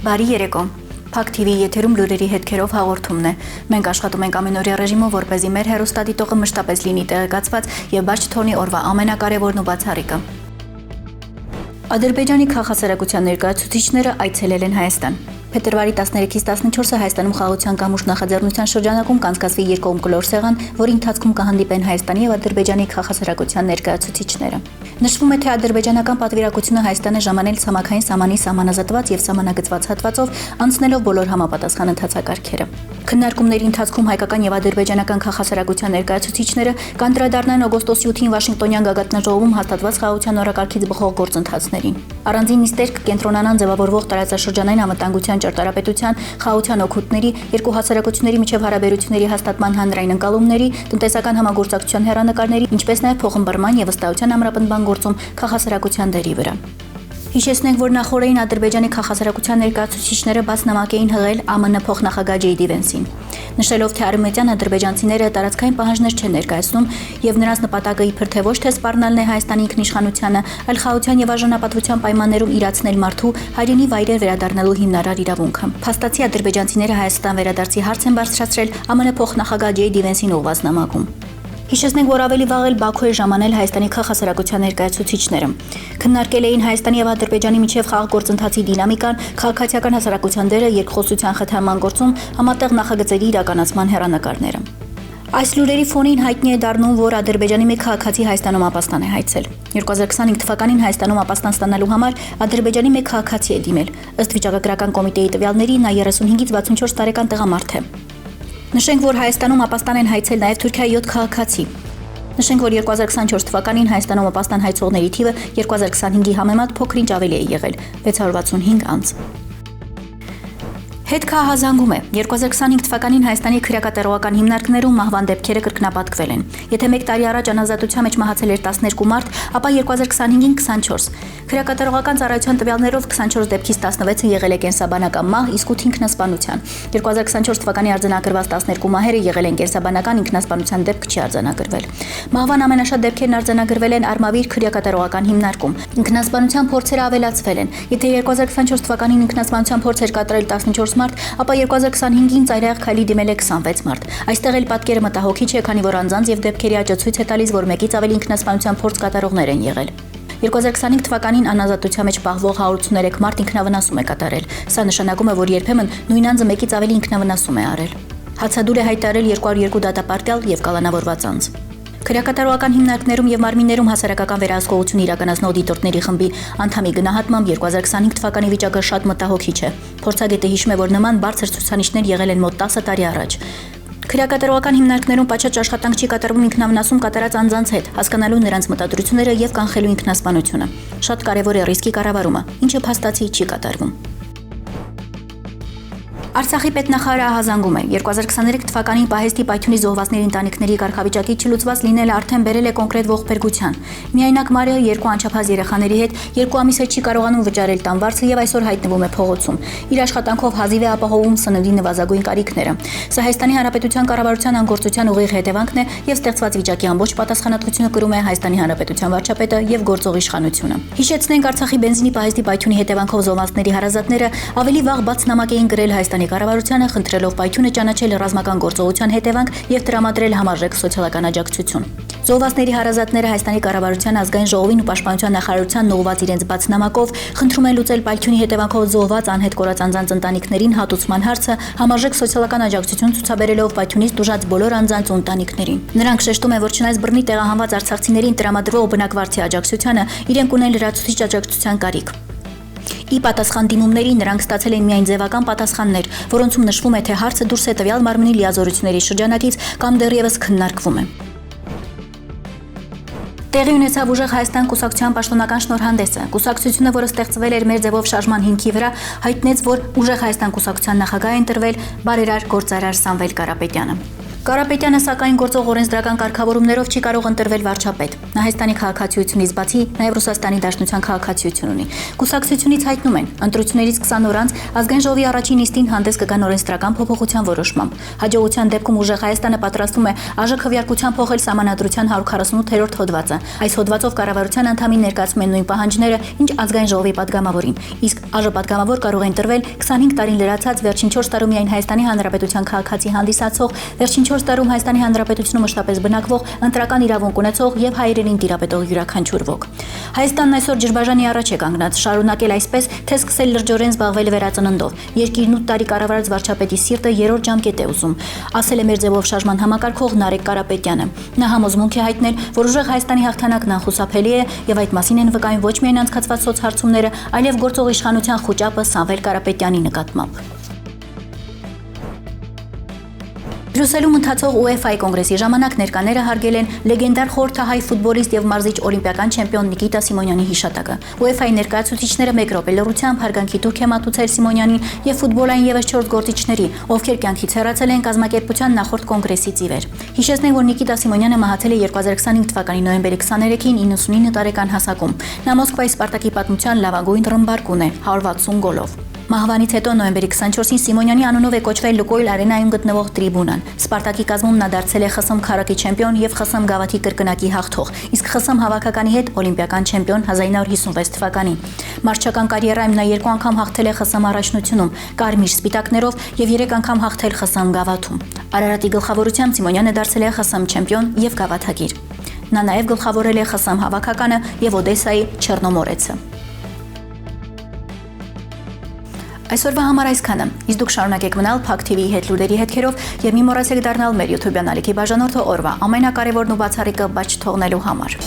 Բարի երեկո։ Փակ TV եթերում լուրերի հետքերով հաղորդումն է։ Մենք աշխատում ենք ամենօրյա ռեժիմով, որպեսզի մեր հեռուստադիտողը մշտապես լինի տեղեկացված եւ բաց չթողնի օրվա ամենակարևորն ու բացառիկը։ Ադրբեջանի քաղաքասարակության ներկայացուցիչները այցելել են Հայաստան։ Փետրվարի 13-ից 14-ը Հայաստանում խաղաղության կամուրջ նախաձեռնության շրջանակում կանցկացվի երկկողմ կլոր սեղան, որի ընթացքում կհանդիպեն Հայաստանի եւ Ադրբեջանի քաղաքասարակության ներկայացուցիչները։ Նշվում է, թե ադրբեջանական պատվիրակությունը Հայաստանը ժամանել ցամաքային սահմանի սահմանազատված եւ սահմանագծված հատվածով, անցնելով բոլոր համապատասխան ընթացակարգերը։ Քննարկումների ընթացքում հայկական եւ ադրբեջանական քաղաքասարակության ներկայացուցիչները կանդրադառնան օգոստոսի 8-ին Վաշինգտոնյան գագաթնաժողովում հաստատված խաղաղության օրակարգից բխող գործընթացներին։ Առանձին նիստեր կկենտրոնանան ձևավորվող տարածաշրջանային անվտանգության ճարտարապետության, խաղաղության օգուտների, երկու հասարակությունների միջև հարաբերությունների հաստատման հանրային ընկալումների, տնտեսական համագործակցության հեռանկարների, ինչպես նաեւ փոխըմբռնման եւ վստահության ամրապնդման գործում քաղաքասարակության դերի վրա։ Հիշեցնենք, որ նախորդին Ադրբեջանի քաղաքասարակության ներկայացուցիչները բաց նամակ էին հղել ԱՄՆ փոխնախագահ Ջեյ Დი Վենսին, նշելով, թե արևմտյան ադրբեջանցիները տարածքային պահանջներ չեն ներկայացնում եւ նրանց նպատակը իբր թե ոչ թե սպառնալն է Հայաստանի ինքնիշխանությանը, այլ խաղաղության եւ արժանապատվության պայմաններում իրացնել մարդու հայրենի վայրեր վերադառնալու հիմնարար իրավունքը։ Փաստացի ադրբեջանցիները Հայաստան վերադարձի հարց են բարձրացրել ԱՄՆ փոխնախագահ Ջեյ Დი Վենսին ուղղված նամակում։ Հիշեցնենք, որ ավելի վաղ էլ Բաքու է ժամանել Հայաստանի քաղաքասարակության ներկայացուցիչները։ Քննարկել էին Հայաստանի եւ Ադրբեջանի միջև խաղաղ գործընթացի դինամիկան, քաղաքացիական հասարակության դերը երկխոսության խթանման գործում, համատեղ նախագծերի իրականացման հեռանկարները։ Այս լուրերի ֆոնին հայտնի է դառնում, որ Ադրբեջանի մեկ քաղաքացի Հայաստանում ապաստան է հայցել։ 2025 թվականին Հայաստանում ապաստան ստանալու համար Ադրբեջանի մեկ քաղաքացի է դիմել։ Ըստ վիճակագրական կոմիտեի տվյալների նա 35-ից 64 տարեկան տղամարդ է։ Նշենք, որ Հայաստանում ապաստան են հայցել նաև Թուրքիայի 7 քաղաքացի։ Նշենք, որ 2024 թվականին Հայաստանում ապաստան հայցողների թիվը 2025-ի համեմատ փոքր-ինչ ավելի է եղել՝ 665 անձ։ Հետքահազանգում է 2025 թվականին Հայաստանի քրեակատարողական հիմնարկներում մահվան դեպքերը կրկնապատկվել են։ Եթե 1 տարի առաջ անազատության մեջ մահացել էր 12 մարդ, ապա 2025-ին 24։ Քրեակատարողական ծառայության տվյալներով 24 դեպքից 16-ը եղել է կենսաբանական մահ, իսկ 8 ինքնասպանության։ 2024 թվականի արձանագրված 12 մահերը եղել են կենսաբանական, ինքնասպանության դեպք չի արձանագրվել։ Մահվան ամենաշատ դեպքերն արձանագրվել են Արմավիր քրեակատարողական հիմնարկում։ Ինքնասպանության փորձերը ավելացվել են։ Եթե 2024 թվականին ինքնասպանության փորձ էր կատարել 14 մարդ, ապա 2025-ին ծայրահեղ քայլի դիմել է 26 մարդ։ Այստեղ էլ պատկերը մտահոգիչ է, քանի որ անձանց եւ դեպքերի աճը ցույց է տալիս, որ մեկից ավելի ինքնասպանության փորձ կատարողներ են եղել։ 2025 թվականին անազատության մեջ պահվող 183 մարդ ինքնավնասում է կատարել։ Սա նշանակում է, որ երբեմն նույն անձը մեկից ավելի ինքնավնասում է արել։ Հացադուլ է հայտարարել 202 դատապարտյալ եւ կալանավորված անձ։ Քրեակատարողական հիմնարկներում եւ մարմիններում հասարակական վերահսկողություն իրականացնող դիտորդների խմբի անդամի գնահատմամբ 2025 թվականի վիճակը շատ մտահոգիչ է։ Փորձագետը հիշում է, որ նման բարձր ցուցանիշներ եղել են մոտ 10 տարի առաջ։ Քրեակատարողական հիմնարկներում պատշաճ աշխատանք չի կատարվում ինքնավնասում կատարած անձանց հետ, հասկանալու նրանց մտադրությունները եւ կանխելու ինքնասպանությունը։ Շատ կարեւոր է ռիսկի կառավարումը, ինչը փաստացի չի կատարվում։ Արցախի պետնախարարը ահազանգում է 2023 թվականին պահեստի պայթյունի զոհվածների ընտանիքների կարգավիճակի չլուծված լինելը արդեն բերել է կոնկրետ ողբերգության։ Միայնակ Մարիը երկու անչափահաս երեխաների հետ 2 ամիս հետ չի կարողանում վճարել տան վարձը եւ այսօր հայտնվում է փողոցում։ Իր աշխատանքով հազիվ է ապահովում սննդի նվազագույն կարիքները։ Սա Հայաստանի Հանրապետության կառավարության անգործության ուղիղ հետևանքն է եւ ստեղծված վիճակի ամբողջ պատասխանատվությունը կրում է Հայաստանի Հանրապետության վարչապետը եւ գործող իշխանությունը։ Հիշեցնենք, Արցախի բենզինի պահեստի պայթյունի հետևանքով զոհվածների հարազատները ավելի վաղ բաց նամակ էին գրել Հայաստանի կառավարությանը, խնդրելով պայթյունը ճանաչել ռազմական գործողության հետևանք եւ տրամադրել համարժեք սոցիալական աջակցություն։ Զոհվածների հարազատները Հայաստանի կառավարության ազգային ժողովին ու պաշտպանության նախարարությանն ուղղված իրենց բաց նամակով խնդրում են լուծել պայթյունի հետևանքով զոհված անհետ կորած անձանց ընտանիքներին հատուցման հարցը, համարժեք սոցիալական աջակցություն ցուցաբերելով պայթյունից տուժած բոլոր անձանց ու ընտանիքներին։ Նրանք շեշտում են, որ չնայած բռնի տեղահանված արցախցիներին տրամադրվող բնակվարձի աջակցությանը, իրենք ունեն լրացուցիչ աջակցության կարիք։ Ի պատասխան դիմումների նրանք ստացել են միայն ձևական պատասխաններ, որոնցում նշվում է, թե հարցը դուրս է տվյալ մարմնի լիազորությունների շրջանակից կամ դեռևս քննարկվում է։ Տեղի ունեցավ ուժեղ Հայաստան կուսակցության պաշտոնական շնորհանդեսը։ Կուսակցությունը, որը ստեղծվել էր մեր ձևով շարժման հիմքի վրա, հայտնեց, որ ուժեղ Հայաստան կուսակցության նախագահ է ընտրվել բարերար գործարար Սամվել Կարապետյանը։ Կարապետյանը սակայն գործող օրենսդրական կարգավորումներով չի կարող ընտրվել վարչապետ։ Նա Հայաստանի քաղաքացիությունից բացի նաև Ռուսաստանի Դաշնության քաղաքացիություն ունի։ Կուսակցությունից հայտնում են, ընտրություններից 20 օր անց ազգային ժողովի առաջին նիստին հանդես կգան օրենսդրական փոփոխության որոշմամբ։ Հաջողության դեպքում ուժեղ Հայաստանը պատրաստվում է ԱԺ քվեարկության փոխել Սահմանադրության 148-րդ հոդվածը։ Այս հոդվածով կառավարության անդամին ներկայացում են նույն պահանջները, ինչ ազգային ժողովի падգամավորին։ Իսկ ԱԺ падգամավոր կարող է ընտրվել 25 տարին լրացած վերջին 4 տարում միայն Հայաստանի Հանրապետության քաղաքացի հանդիսացող, վերջին 4 տարում Հայաստանի Հանրապետությունում մշտապես բնակվող, ընտրական իրավունք ունեցող եւ հայրենին տիրապետող յուրաքանչյուր ոք։ Հայաստանն այսօր ջրբաժանի առաջ է կանգնած, շարունակել այսպես, թե սկսել լրջորեն զբաղվել վերածննդով։ Երկիրն 8 տարի կառավարած վարչապետի սիրտը երրորդ ժամկետ է ուզում, ասել է մեր ձևով շարժման համակարգող Նարեկ Կարապետյանը։ Նա համոզմունք է հայտնել, որ ուժեղ Հայաստանի հաղթանակն անխուսափելի է եւ այդ մասին են վկայում ոչ միայն անցկացված սոցհարցումները, այլև գործող իշխանության խոճապը Սամվել Կարապետյանի նկատմամբ։ Բրյուսելում ընթացող UEFA-ի կոնգրեսի ժամանակ ներկաները հարգել են լեգենդար խորհրդահայ ֆուտբոլիստ եւ մարզիչ օլիմպիական չեմպիոն Նիկիտա Սիմոնյանի հիշատակը։ UEFA-ի ներկայացուցիչները մեկ րոպե լռությամբ հարգանքի տուրք է մատուցել Սիմոնյանին եւ ֆուտբոլային եւս 4 գործիչների, ովքեր կյանքից հեռացել են կազմակերպության նախորդ կոնգրեսից ի վեր։ Հիշեցնենք, որ Նիկիտա Սիմոնյանը մահացել է 2025 թվականի նոյեմբերի 23-ին 99 տարեկան հասակում։ Նա Մոսկվայի Սպարտակի պատմության լավագույն ռմբարկուն է 160 գոլով։ Մահվանից հետո նոյեմբերի 24-ին Սիմոնյանի անունով է կոչվել Լուկոյլ արենայում գտնվող տրիբունան։ Սպարտակի կազմում նա դարձել է ԽՍՀՄ քարակի չեմպիոն եւ ԽՍՀՄ գավաթի կրկնակի հաղթող, իսկ ԽՍՀՄ հավաքականի հետ օլիմպիական չեմպիոն 1956 թվականին։ Մարզչական կարիերայում նա 2 անգամ հաղթել է ԽՍՀՄ առաջնությունում, կարմիր սպիտակներով եւ 3 անգամ հաղթել ԽՍՀՄ գավաթում։ Արարատի գլխավորությամբ Սիմոնյանը դարձել է ԽՍՀՄ չեմպիոն եւ գավաթակիր։ Նա նաեւ գլխավորել է ԽՍՀՄ հավաքականը եւ Օդեսայի Չեռնոմորեցը։ Այսօրվա համար այսքանը։ Իսկ դուք շարունակեք մնալ Փակ TV-ի հետ լուրերի հետքերով եւ մի մոռացեք դառնալ մեր YouTube-յան ալիքի բաժանորդը օրվա ամենակարևորն ու բացառիկը բաց չթողնելու համար։